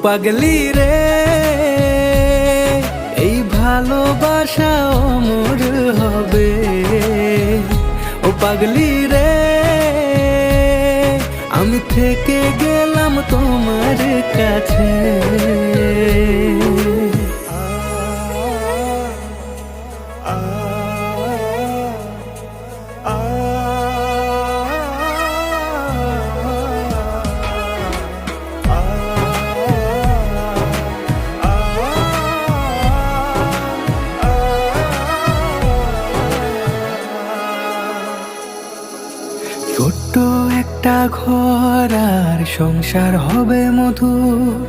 পাগলি রে, এই ভালোবাসা অমর হবে। ও পাগলি রে, আমি থেকে গেলাম তোমার কাছে। ছোট্ট একটা ঘর আর সংসার হবে মধুর,